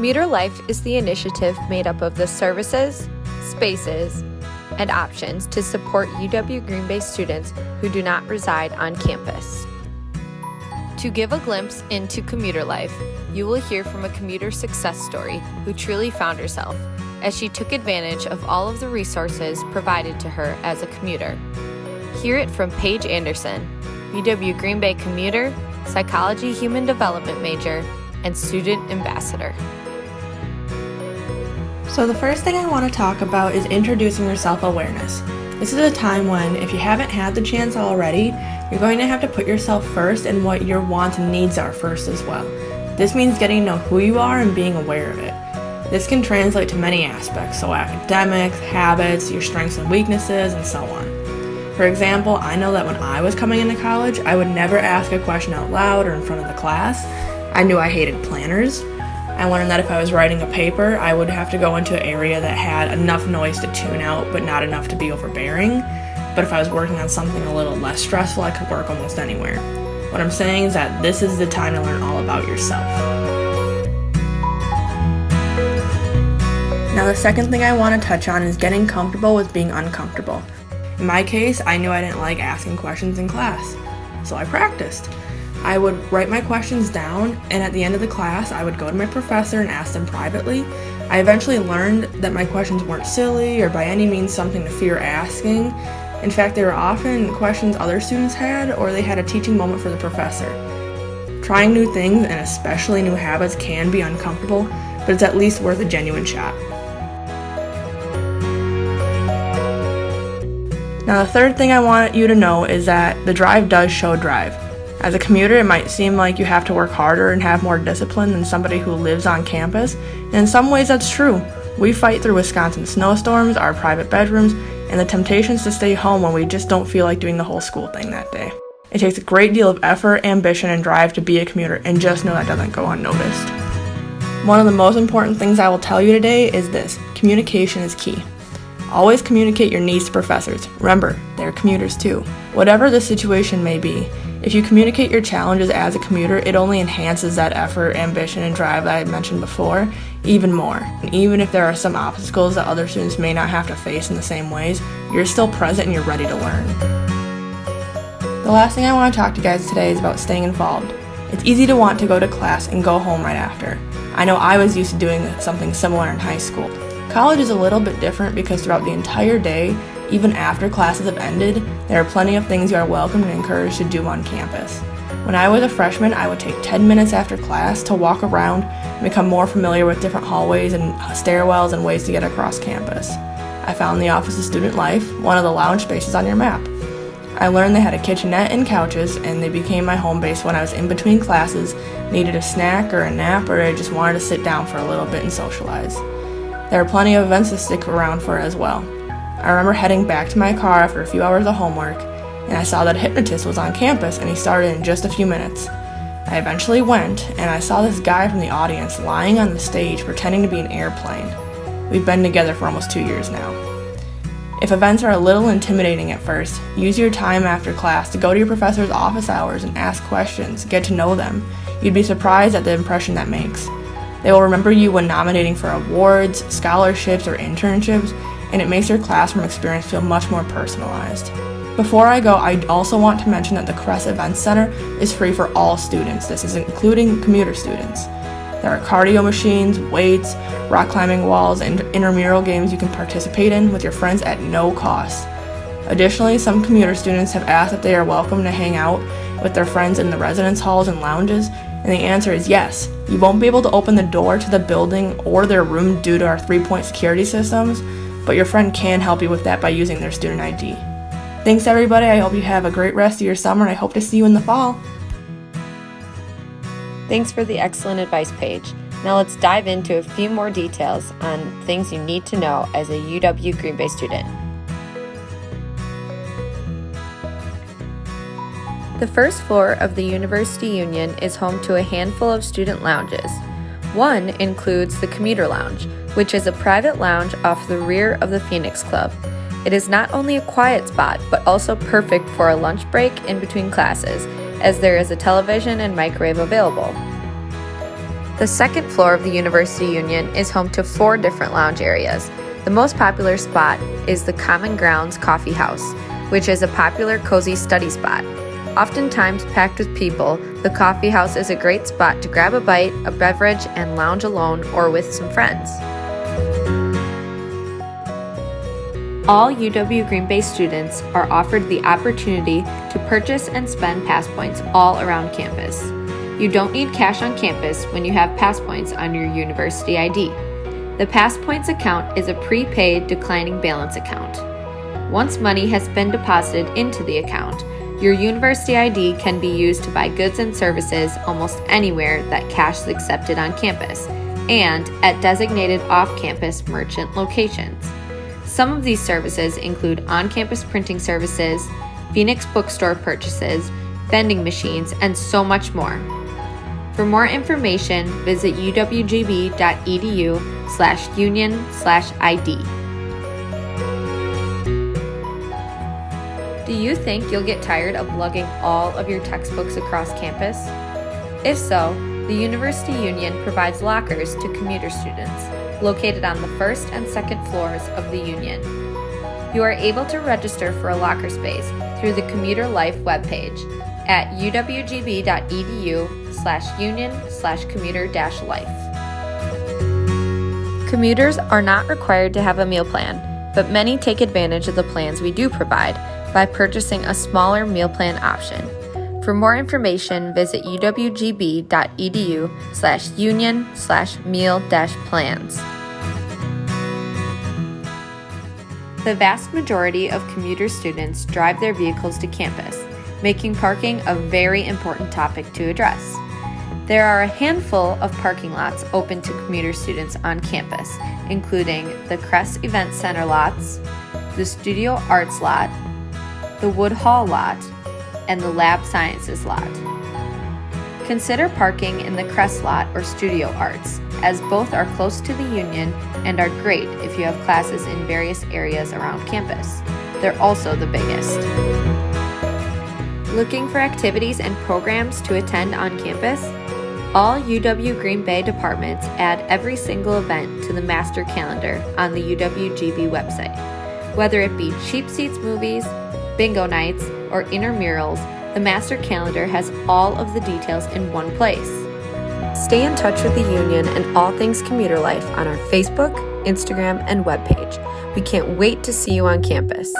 Commuter Life is the initiative made up of the services, spaces, and options to support UW Green Bay students who do not reside on campus. To give a glimpse into commuter life, you will hear from a commuter success story who truly found herself as she took advantage of all of the resources provided to her as a commuter. Hear it from Paige Anderson, UW Green Bay commuter, psychology human development major, and student ambassador. So the first thing I want to talk about is introducing your self-awareness. This is a time when, if you haven't had the chance already, you're going to have to put yourself first and what your wants and needs are first as well. This means getting to know who you are and being aware of it. This can translate to many aspects, so academics, habits, your strengths and weaknesses, and so on. For example, I know that when I was coming into college, I would never ask a question out loud or in front of the class. I knew I hated planners. I learned that if I was writing a paper, I would have to go into an area that had enough noise to tune out, but not enough to be overbearing. But if I was working on something a little less stressful, I could work almost anywhere. What I'm saying is that this is the time to learn all about yourself. Now, the second thing I want to touch on is getting comfortable with being uncomfortable. In my case, I knew I didn't like asking questions in class, so I practiced. I would write my questions down, and at the end of the class, I would go to my professor and ask them privately. I eventually learned that my questions weren't silly or by any means something to fear asking. In fact, they were often questions other students had, or they had a teaching moment for the professor. Trying new things, and especially new habits, can be uncomfortable, but it's at least worth a genuine shot. Now, the third thing I want you to know is that the drive does show drive. As a commuter, it might seem like you have to work harder and have more discipline than somebody who lives on campus, and in some ways that's true. We fight through Wisconsin snowstorms, our private bedrooms, and the temptations to stay home when we just don't feel like doing the whole school thing that day. It takes a great deal of effort, ambition, and drive to be a commuter, and just know that doesn't go unnoticed. One of the most important things I will tell you today is this: communication is key. Always communicate your needs to professors. Remember, they're commuters too. Whatever the situation may be, if you communicate your challenges as a commuter, it only enhances that effort, ambition, and drive that I mentioned before even more. And even if there are some obstacles that other students may not have to face in the same ways, you're still present and you're ready to learn. The last thing I want to talk to you guys today is about staying involved. It's easy to want to go to class and go home right after. I know I was used to doing something similar in high school. College is a little bit different because throughout the entire day, even after classes have ended, there are plenty of things you are welcome and encouraged to do on campus. When I was a freshman, I would take 10 minutes after class to walk around and become more familiar with different hallways and stairwells and ways to get across campus. I found the Office of Student Life, one of the lounge spaces on your map. I learned they had a kitchenette and couches, and they became my home base when I was in between classes, needed a snack or a nap, or I just wanted to sit down for a little bit and socialize. There are plenty of events to stick around for as well. I remember heading back to my car after a few hours of homework, and I saw that a hypnotist was on campus and he started in just a few minutes. I eventually went, and I saw this guy from the audience lying on the stage pretending to be an airplane. We've been together for almost 2 years now. If events are a little intimidating at first, use your time after class to go to your professor's office hours and ask questions, get to know them. You'd be surprised at the impression that makes. They will remember you when nominating for awards, scholarships, or internships, and it makes your classroom experience feel much more personalized. Before I go, I also want to mention that the Crest Events Center is free for all students. This is including commuter students. There are cardio machines, weights, rock climbing walls, and intramural games you can participate in with your friends at no cost. Additionally, some commuter students have asked if they are welcome to hang out with their friends in the residence halls and lounges, and the answer is yes. You won't be able to open the door to the building or their room due to our 3-point security systems, but your friend can help you with that by using their student ID. Thanks everybody, I hope you have a great rest of your summer and I hope to see you in the fall. Thanks for the excellent advice, Paige. Now let's dive into a few more details on things you need to know as a UW Green Bay student. The first floor of the University Union is home to a handful of student lounges. One includes the Commuter Lounge, which is a private lounge off the rear of the Phoenix Club. It is not only a quiet spot, but also perfect for a lunch break in between classes, as there is a television and microwave available. The second floor of the University Union is home to 4 different lounge areas. The most popular spot is the Common Grounds Coffee House, which is a popular cozy study spot. Oftentimes packed with people, the coffee house is a great spot to grab a bite, a beverage, and lounge alone or with some friends. All UW Green Bay students are offered the opportunity to purchase and spend pass points all around campus. You don't need cash on campus when you have pass points on your university ID. The pass points account is a prepaid declining balance account. Once money has been deposited into the account, your university ID can be used to buy goods and services almost anywhere that cash is accepted on campus and at designated off-campus merchant locations. Some of these services include on-campus printing services, Phoenix bookstore purchases, vending machines, and so much more. For more information, visit uwgb.edu/union/ID. Do you think you'll get tired of lugging all of your textbooks across campus? If so, the University Union provides lockers to commuter students, located on the first and second floors of the Union. You are able to register for a locker space through the Commuter Life webpage at uwgb.edu/union/commuter-life. Commuters are not required to have a meal plan, but many take advantage of the plans we do provide by purchasing a smaller meal plan option. For more information, visit uwgb.edu/union/meal-plans. The vast majority of commuter students drive their vehicles to campus, making parking a very important topic to address. There are a handful of parking lots open to commuter students on campus, including the Crest Event Center lots, the Studio Arts lot, the Wood Hall lot, and the Lab Sciences lot. Consider parking in the Crest lot or Studio Arts, as both are close to the Union and are great if you have classes in various areas around campus. They're also the biggest. Looking for activities and programs to attend on campus? All UW Green Bay departments add every single event to the master calendar on the UWGB website. Whether it be cheap seats movies, bingo nights, or intramurals, the master calendar has all of the details in one place. Stay in touch with the Union and all things commuter life on our Facebook, Instagram, and webpage. We can't wait to see you on campus.